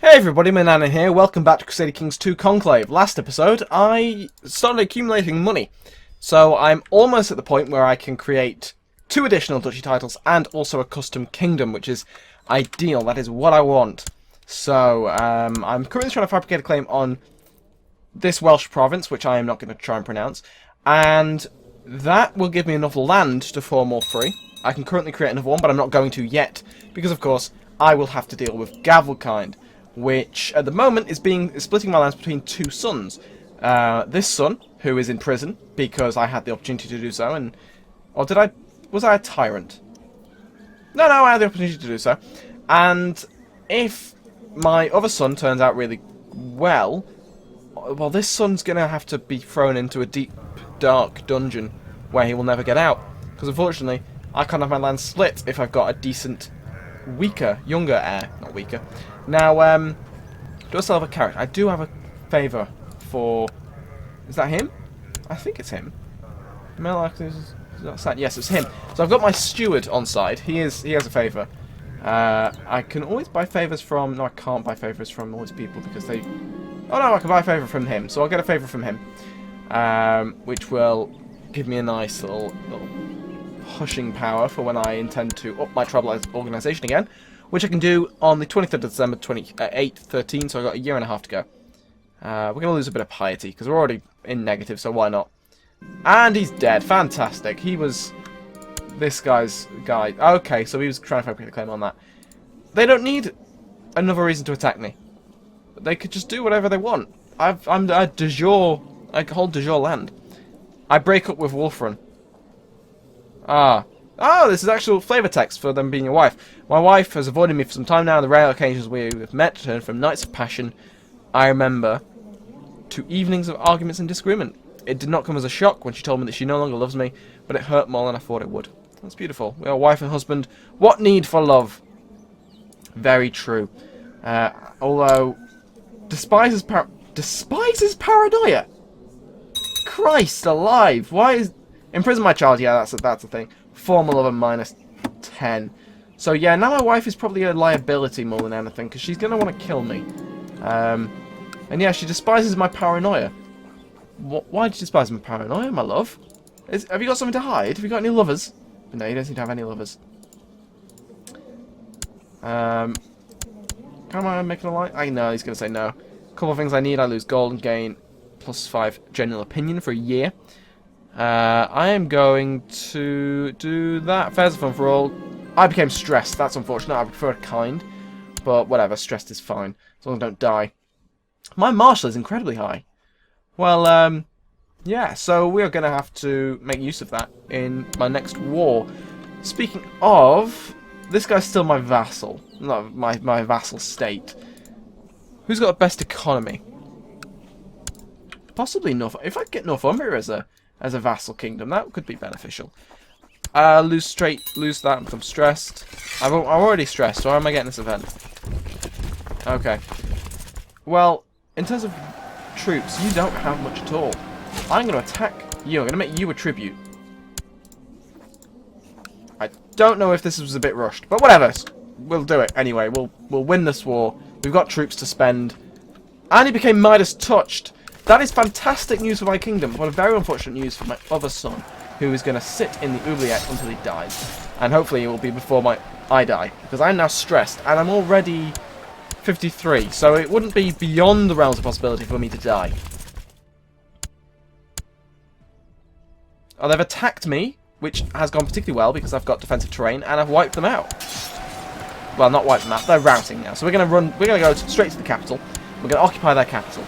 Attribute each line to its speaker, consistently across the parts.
Speaker 1: Hey everybody, Manannan here. Welcome back to Crusader Kings 2 Conclave. Last episode, I started accumulating money. So I'm almost at the point where I can create 2 additional duchy titles and also a custom kingdom, which is ideal. That is what I want. So I'm currently trying to fabricate a claim on this Welsh province, which I am not going to try and pronounce. And that will give me enough land to form all 3. I can currently create another one, but I'm not going to yet. Because, of course, I will have to deal with Gavelkind, which at the moment is splitting my lands between 2 sons. This son, who is in prison because I had the opportunity to do so, was I a tyrant? No, I had the opportunity to do so. And if my other son turns out really well, this son's going to have to be thrown into a deep, dark dungeon where he will never get out. Because unfortunately, I can't have my land split if I've got a decent, younger heir. Not weaker. Now, do I still have a character? I do have a favour for... Is that him? I think it's him. Yes, it's him. So I've got my steward on side. He has a favour. I can always buy favours from... No, I can't buy favours from all these people because they... Oh no, I can buy a favour from him. So I'll get a favour from him. Which will give me a nice little pushing power for when I intend to up my tribal organisation again. Which I can do on the 23rd of December 8/13, so I've got a year and a half to go. We're going to lose a bit of piety, because we're already in negative, so why not? And he's dead. Fantastic. He was this guy's guy. Okay, so he was trying to fabricate a claim on that. They don't need another reason to attack me. They could just do whatever they want. I'm a de jure... I hold de jure land. I break up with Wolfrun. Oh, this is actual flavour text for them being your wife. My wife has avoided me for some time now, on the rare occasions we have met, turned from nights of passion, I remember, to evenings of arguments and disagreement. It did not come as a shock when she told me that she no longer loves me, but it hurt more than I thought it would. That's beautiful. We are wife and husband. What need for love? Very true. Although, despises paranoia. Christ alive! Why is... Imprison my child, yeah, that's a thing. Formal of a -10. So yeah, now my wife is probably a liability more than anything, because she's going to want to kill me. And yeah, she despises my paranoia. Why do you despise my paranoia, my love? Have you got something to hide? Have you got any lovers? But no, you don't seem to have any lovers. Can I make an alliance? I know, he's going to say no. A couple of things I need. I lose gold and gain +5 general opinion for a year. I am going to do that. Fairs of fun for all. I became stressed. That's unfortunate. I prefer kind. But whatever. Stressed is fine. As long as I don't die. My martial is incredibly high. Well, yeah. So we are going to have to make use of that in my next war. Speaking of, this guy's still my vassal. Not my vassal state. Who's got the best economy? Possibly North. If I get Northumbria as a vassal kingdom, that could be beneficial. Lose that and become stressed. I'm already stressed, so how am I getting this event? Okay. Well, in terms of troops, you don't have much at all. I'm going to attack you. I'm going to make you a tribute. I don't know if this was a bit rushed, but whatever. We'll do it anyway. We'll win this war. We've got troops to spend. And he became Midas touched. That is fantastic news for my kingdom, but very unfortunate news for my other son, who is going to sit in the oubliette until he dies. And hopefully it will be before I die, because I'm now stressed, and I'm already 53, so it wouldn't be beyond the realms of possibility for me to die. Oh, they've attacked me, which has gone particularly well, because I've got defensive terrain, and I've wiped them out. Well, not wiped them out, they're routing now. So we're going to go straight to the capital. We're going to occupy their capital.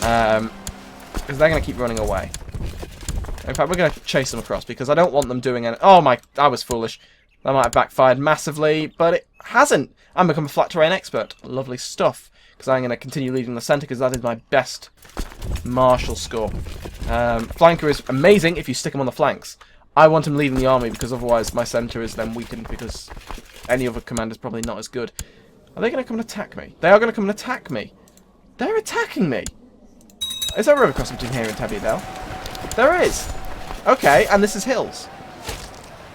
Speaker 1: Because they're going to keep running away. In fact, we're going to chase them across because I don't want them doing any... Oh my, I was foolish. That might have backfired massively, but it hasn't. I'm become a flat terrain expert. Lovely stuff. Because I'm going to continue leading the centre because that is my best martial score. Flanker is amazing if you stick him on the flanks. I want him leading the army because otherwise my centre is then weakened because any other command is probably not as good. Are they going to come and attack me? They are going to come and attack me. They're attacking me. Is there a river crossing between here and Teviotdale? There is. Okay, and this is hills.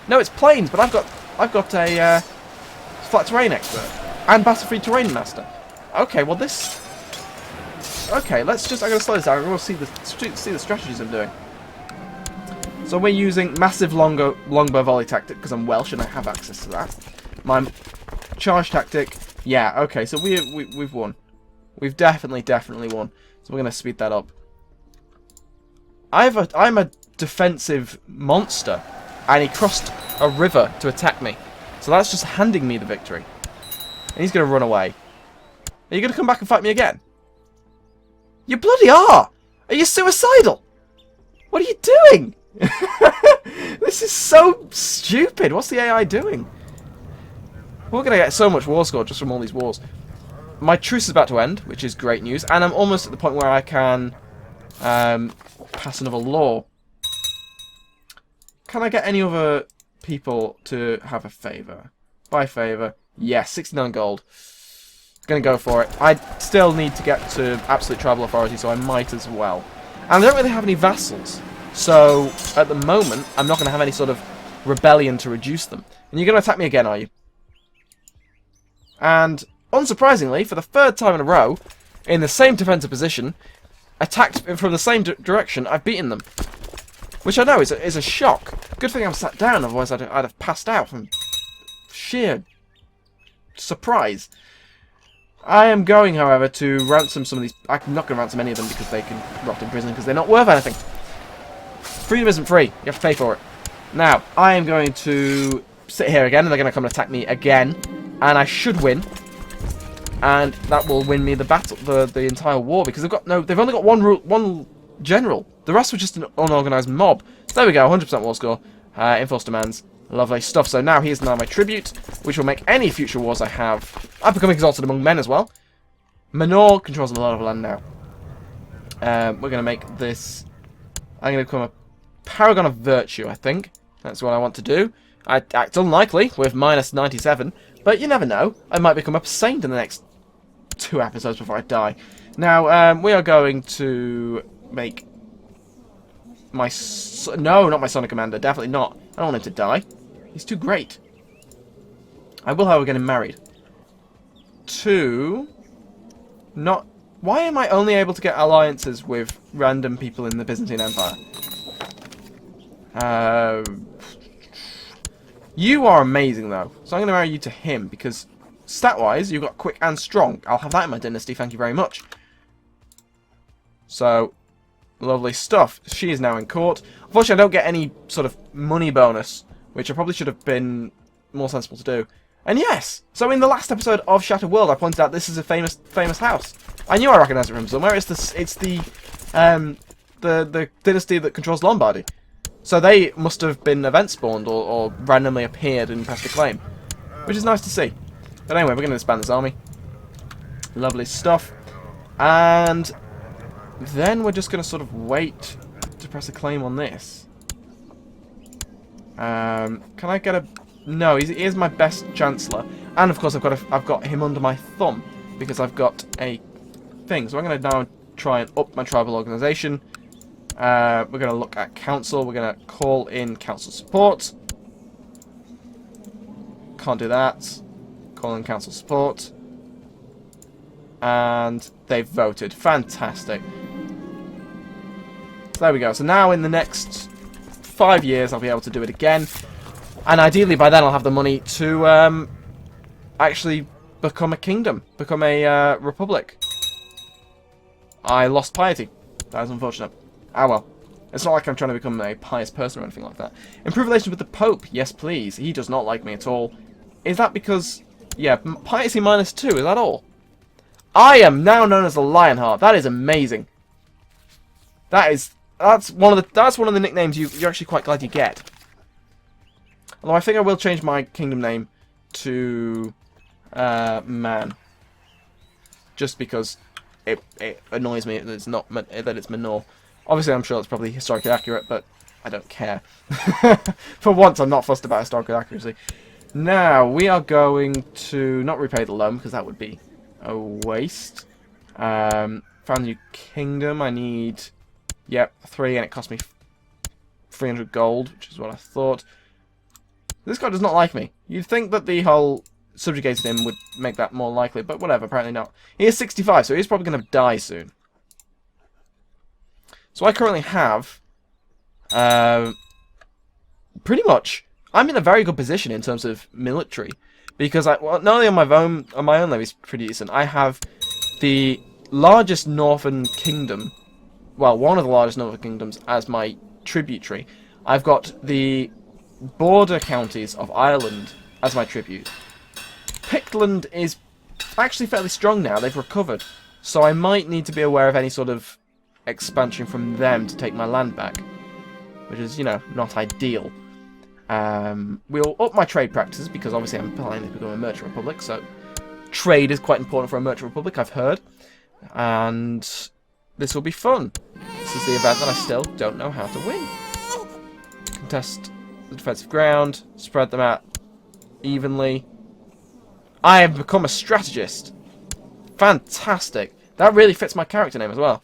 Speaker 1: No, it's plains, but I've got a flat terrain expert and battle-free terrain master. Okay, well this... Okay, let's just... I'm going to slow this down. I'm going to see the strategies I'm doing. So we're using massive longbow volley tactic because I'm Welsh and I have access to that. My charge tactic... Yeah, okay, so we've won. We've definitely won. So we're going to speed that up. I'm a defensive monster, and he crossed a river to attack me. So that's just handing me the victory. And he's going to run away. Are you going to come back and fight me again? You bloody are! Are you suicidal? What are you doing? This is so stupid. What's the AI doing? We're going to get so much war score just from all these wars. My truce is about to end, which is great news. And I'm almost at the point where I can pass another law. Can I get any other people to have a favour? By favour. Yes, 69 gold. Gonna go for it. I still need to get to absolute tribal authority, so I might as well. And I don't really have any vassals. So, at the moment, I'm not going to have any sort of rebellion to reduce them. And you're going to attack me again, are you? And, unsurprisingly, for the third time in a row, in the same defensive position, attacked from the same direction, I've beaten them. Which I know is a shock. Good thing I'm sat down, otherwise I'd have passed out from sheer surprise. I am going, however, to ransom some of these... I'm not going to ransom any of them because they can rot in prison because they're not worth anything. Freedom isn't free. You have to pay for it. Now, I am going to sit here again, and they're going to come and attack me again. And I should win. And that will win me the battle, the entire war, because they've only got one general. The rest were just an unorganised mob. So there we go, 100% war score. Enforced demands. Lovely stuff. So now here's now my tribute, which will make any future wars I have. I've become exalted among men as well. Manor controls a lot of land now. We're going to make this... I'm going to become a paragon of virtue, I think. That's what I want to do. I act unlikely with minus 97, but you never know. I might become a saint in the next 2 episodes before I die. Now, we are going to make my... No, not my Sonic Commander. Definitely not. I don't want him to die. He's too great. I will, however, get him married. To... Not... Why am I only able to get alliances with random people in the Byzantine Empire? You are amazing, though. So I'm going to marry you to him, because stat-wise, you've got quick and strong. I'll have that in my dynasty, thank you very much. So, lovely stuff. She is now in court. Unfortunately, I don't get any sort of money bonus, which I probably should have been more sensible to do. And yes, so in the last episode of Shattered World, I pointed out this is a famous house. I knew I recognised it from somewhere. It's the dynasty that controls Lombardi. So they must have been event spawned or randomly appeared and passed a claim, which is nice to see. But anyway, we're going to disband this army. Lovely stuff. And then we're just going to sort of wait to press a claim on this. Can I get a... No, he is my best chancellor. And of course I've got him under my thumb because I've got a thing. So I'm going to now try and up my tribal organisation. We're going to look at council. We're going to call in council support. Can't do that. Call in council support. And they've voted. Fantastic. So there we go. So now in the next 5 years I'll be able to do it again. And ideally by then I'll have the money to actually become a kingdom. Become a republic. I lost piety. That was unfortunate. Ah well. It's not like I'm trying to become a pious person or anything like that. Improve relations with the Pope. Yes, please. He does not like me at all. Is that because... Yeah, piety -2. Is that all? I am now known as the Lionheart. That is amazing. That's one of the nicknames you're actually quite glad you get. Although I think I will change my kingdom name to Mann. Just because it annoys me that it's not that it's Manor. Obviously, I'm sure it's probably historically accurate, but I don't care. For once, I'm not fussed about historical accuracy. Now, we are going to not repay the loan, because that would be a waste. Found a new kingdom. I need, yep, 3, and it cost me 300 gold, which is what I thought. This guy does not like me. You'd think that the whole subjugated him would make that more likely, but whatever, apparently not. He is 65, so he's probably going to die soon. So I currently have, pretty much, I'm in a very good position in terms of military, because not only on my own levy is pretty decent, I have the largest northern kingdom, well, one of the largest northern kingdoms as my tributary. I've got the border counties of Ireland as my tribute. Pictland is actually fairly strong now, they've recovered, so I might need to be aware of any sort of expansion from them to take my land back, which is, you know, not ideal. We'll up my trade practices, because obviously I'm planning to become a merchant republic, so trade is quite important for a merchant republic, I've heard, and this will be fun. This is the event that I still don't know how to win. Contest the defensive ground, spread them out evenly. I have become a strategist. Fantastic. That really fits my character name as well.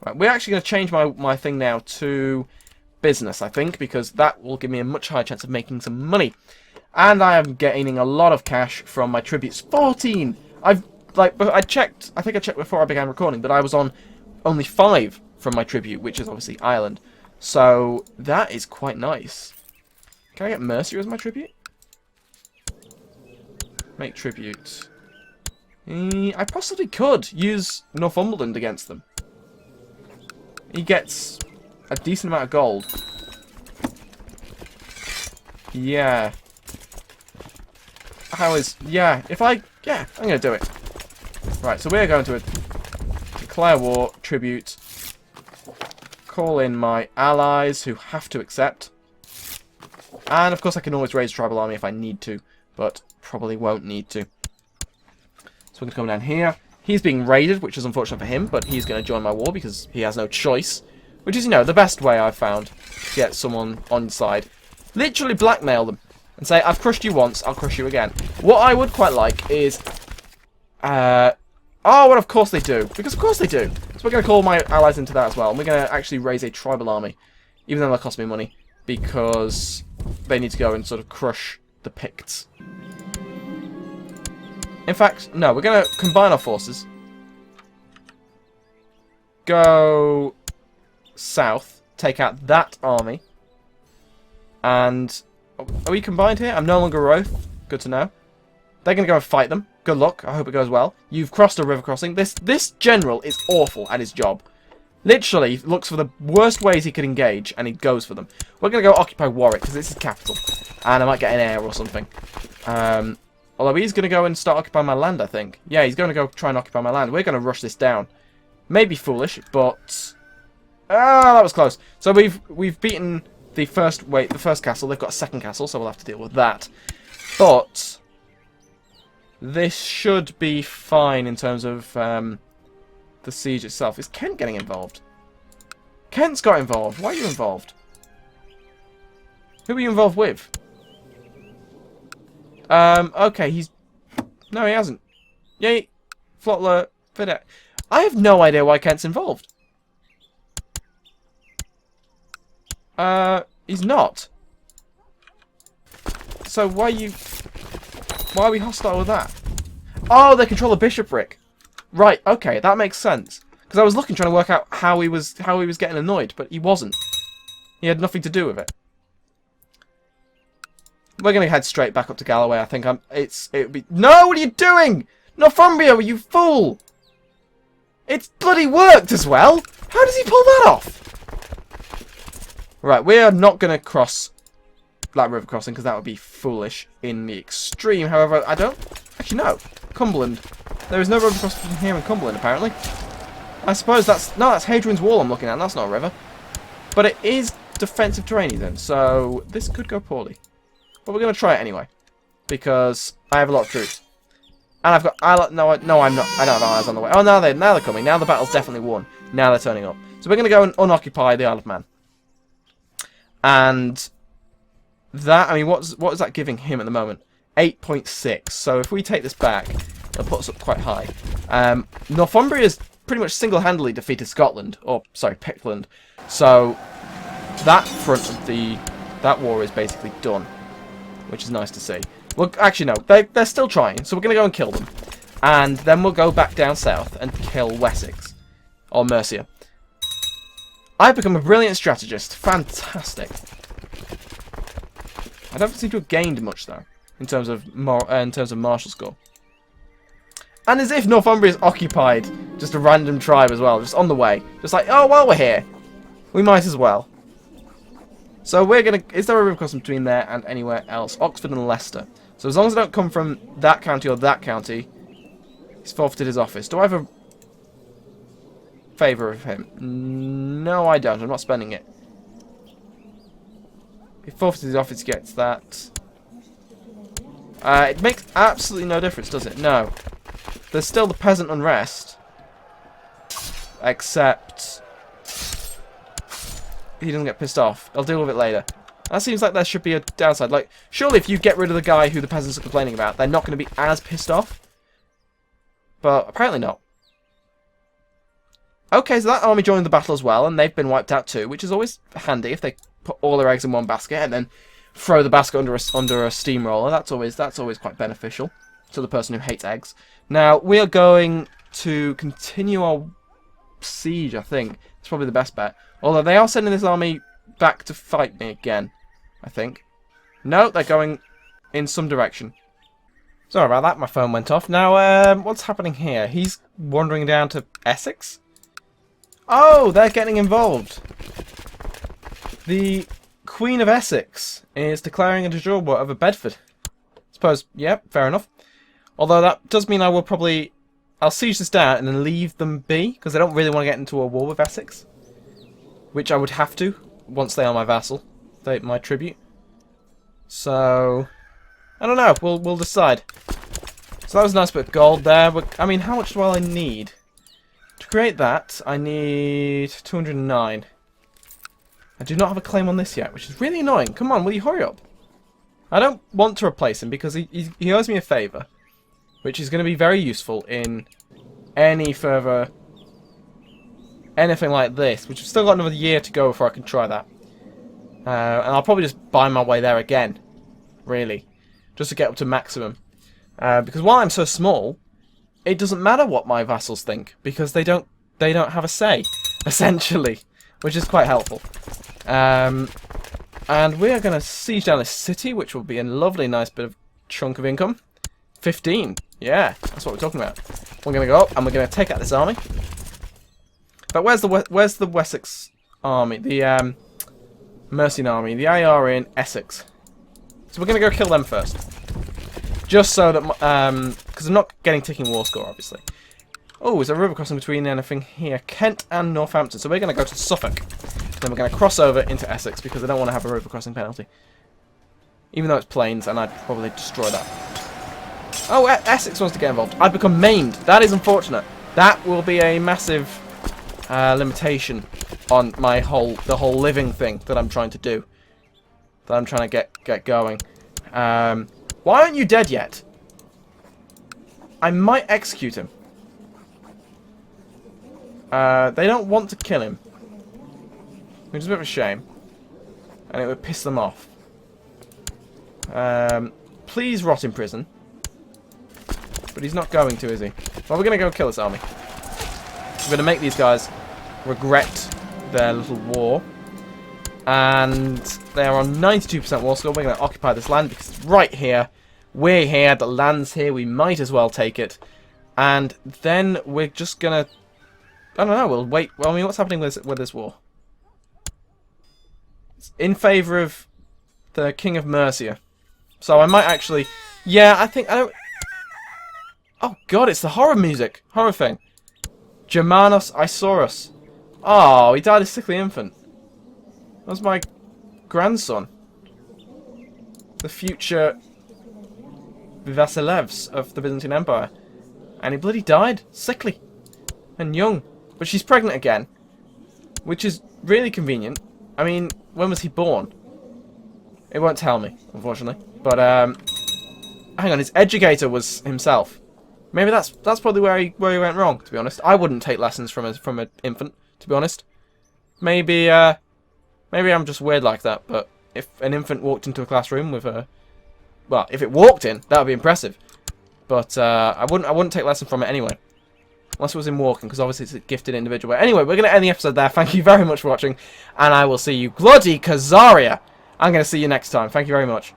Speaker 1: Right, we're actually going to change my thing now to business, I think, because that will give me a much higher chance of making some money. And I am gaining a lot of cash from my tributes. 14! I think I checked before I began recording, but I was on only 5 from my tribute, which is obviously Ireland. So that is quite nice. Can I get Mercia as my tribute? Make tribute. I possibly could use Northumberland against them. He gets a decent amount of gold. Yeah. Yeah, I'm going to do it. Right, so we're going to declare war, tribute, call in my allies who have to accept. And, of course, I can always raise a tribal army if I need to, but probably won't need to. So we're going to come down here. He's being raided, which is unfortunate for him, but he's going to join my war because he has no choice. Which is, you know, the best way I've found to get someone on your side. Literally blackmail them and say, I've crushed you once, I'll crush you again. What I would quite like is... oh, well, of course they do. Because of course they do. So we're going to call my allies into that as well. And we're going to actually raise a tribal army. Even though they'll cost me money. Because they need to go and sort of crush the Picts. In fact, no, we're going to combine our forces. Go south. Take out that army. And are we combined here? I'm no longer Roth. Good to know. They're going to go and fight them. Good luck. I hope it goes well. You've crossed a river crossing. This general is awful at his job. Literally looks for the worst ways he could engage, and he goes for them. We're going to go occupy Warwick, because it's his capital. And I might get an heir or something. Although he's going to go and start occupying my land, I think. Yeah, he's going to go try and occupy my land. We're going to rush this down. Maybe foolish, but... ah, that was close. So we've beaten the first castle. They've got a second castle, so we'll have to deal with that. But... this should be fine in terms of the siege itself. Is Kent getting involved? Kent's got involved. Why are you involved? Who are you involved with? Okay, he's... no, he hasn't. Yay, Flotler, Fidet. I have no idea why Kent's involved. He's not. So why are we hostile with that? Oh, they control the bishopric. Right, okay, that makes sense. Because I was trying to work out how he was getting annoyed, but he wasn't. He had nothing to do with it. We're gonna head straight back up to Galloway. I think it would be. No, what are you doing? Northumbria, you fool! It's bloody worked as well. How does he pull that off? Right, we are not gonna cross that river crossing because that would be foolish in the extreme. However, I don't actually know. Cumberland. There is no river crossing here in Cumberland, apparently. I suppose that's Hadrian's Wall I'm looking at. That's not a river, but it is defensive terrain then, so this could go poorly. But we're gonna try it anyway because I have a lot of troops, and I've got. No, I'm not. I don't have allies on the way. Oh, now they're coming. Now the battle's definitely won. Now they're turning up. So we're gonna go and unoccupy the Isle of Man. And that, I mean, what is that giving him at the moment? 8.6. So if we take this back, it'll put us up quite high. Northumbria's pretty much single-handedly defeated Scotland, or sorry, Pictland. So that front of that war is basically done. which is nice to see. Well, actually, no, they're still trying, so we're going to go and kill them. And then we'll go back down south and kill Wessex. Or Mercia. I've become a brilliant strategist. Fantastic. I don't seem to have gained much, though, in terms of martial score. And as if Northumbria is occupied just a random tribe as well, just on the way. Just like, oh, while we're here, we might as well. So we're going to... Is there a river crossing between there and anywhere else? Oxford and Leicester. So as long as I don't come from that county or that county, he's forfeited his office. Do I have a favour of him? No, I don't. I'm not spending it. He forfeited his office, gets that. It makes absolutely no difference, does it? No. There's still the peasant unrest. Except he doesn't get pissed off. I'll deal with it later. That seems like there should be a downside. Like, surely if you get rid of the guy who the peasants are complaining about, they're not going to be as pissed off. But apparently not. Okay, so that army joined the battle as well, and they've been wiped out too, which is always handy if they put all their eggs in one basket and then throw the basket under a steamroller. That's always quite beneficial to the person who hates eggs. Now we are going to continue our siege. I think it's probably the best bet. Although they are sending this army back to fight me again. I think. No, they're going in some direction. Sorry about that. My phone went off. Now, what's happening here? He's wandering down to Essex. Oh, they're getting involved. The Queen of Essex is declaring a de jure war over Bedford. Suppose, yeah, fair enough. Although that does mean I'll siege this down and then leave them be, because I don't really want to get into a war with Essex. Which I would have to, once they are my vassal, my tribute. So, I don't know, we'll decide. So that was a nice bit of gold there, but, I mean, how much do I need? To create that, I need 209. I do not have a claim on this yet, which is really annoying. Come on, will you hurry up? I don't want to replace him because he owes me a favour, which is going to be very useful in any further... anything like this, which I've still got another year to go before I can try that. And I'll probably just buy my way there again, really, just to get up to maximum. Because while I'm so small, it doesn't matter what my vassals think, because they don't have a say, essentially, which is quite helpful. And we are going to siege down this city, which will be a lovely, nice bit of chunk of income. 15, yeah, that's what we're talking about. We're going to go up and we're going to take out this army. But where's the Wessex army? The Mercian army. The IR in Essex. So we're going to go kill them first. Just so that, because I'm not getting ticking war score, obviously. Oh, is there a river crossing between anything here? Kent and Northampton. So we're going to go to Suffolk. Then we're going to cross over into Essex because I don't want to have a river crossing penalty. Even though it's plains, and I'd probably destroy that. Oh, Essex wants to get involved. I've become mained. That is unfortunate. That will be a massive limitation on the whole living thing that I'm trying to do. That I'm trying to get going. Why aren't you dead yet? I might execute him. They don't want to kill him. Which is a bit of a shame. And it would piss them off. Please rot in prison. But he's not going to, is he? Well, we're going to go kill this army. We're going to make these guys regret their little war. And they are on 92% war score. We're going to occupy this land because it's right here. We're here. The land's here. We might as well take it. And then we're just going to... I don't know. We'll wait. Well, I mean, what's happening with this war? It's in favour of the King of Mercia. So I might actually... Yeah, I think... I don't... Oh, God, it's the horror music. Horror thing. Germanus Isaurus. Oh, he died a sickly infant. That was my grandson. The future Vasilevs of the Byzantine Empire. And he bloody died. Sickly. And young. But she's pregnant again. Which is really convenient. I mean, when was he born? It won't tell me, unfortunately. But, hang on, his educator was himself. Maybe that's probably where he went wrong, to be honest. I wouldn't take lessons from an infant, to be honest. Maybe I'm just weird like that, but if an infant walked into a classroom with a well, if it walked in, that would be impressive. But I wouldn't take lesson from it anyway. Unless it was in walking, because obviously it's a gifted individual. But anyway, we're going to end the episode there. Thank you very much for watching. And I will see you bloody Kazaria. I'm going to see you next time. Thank you very much.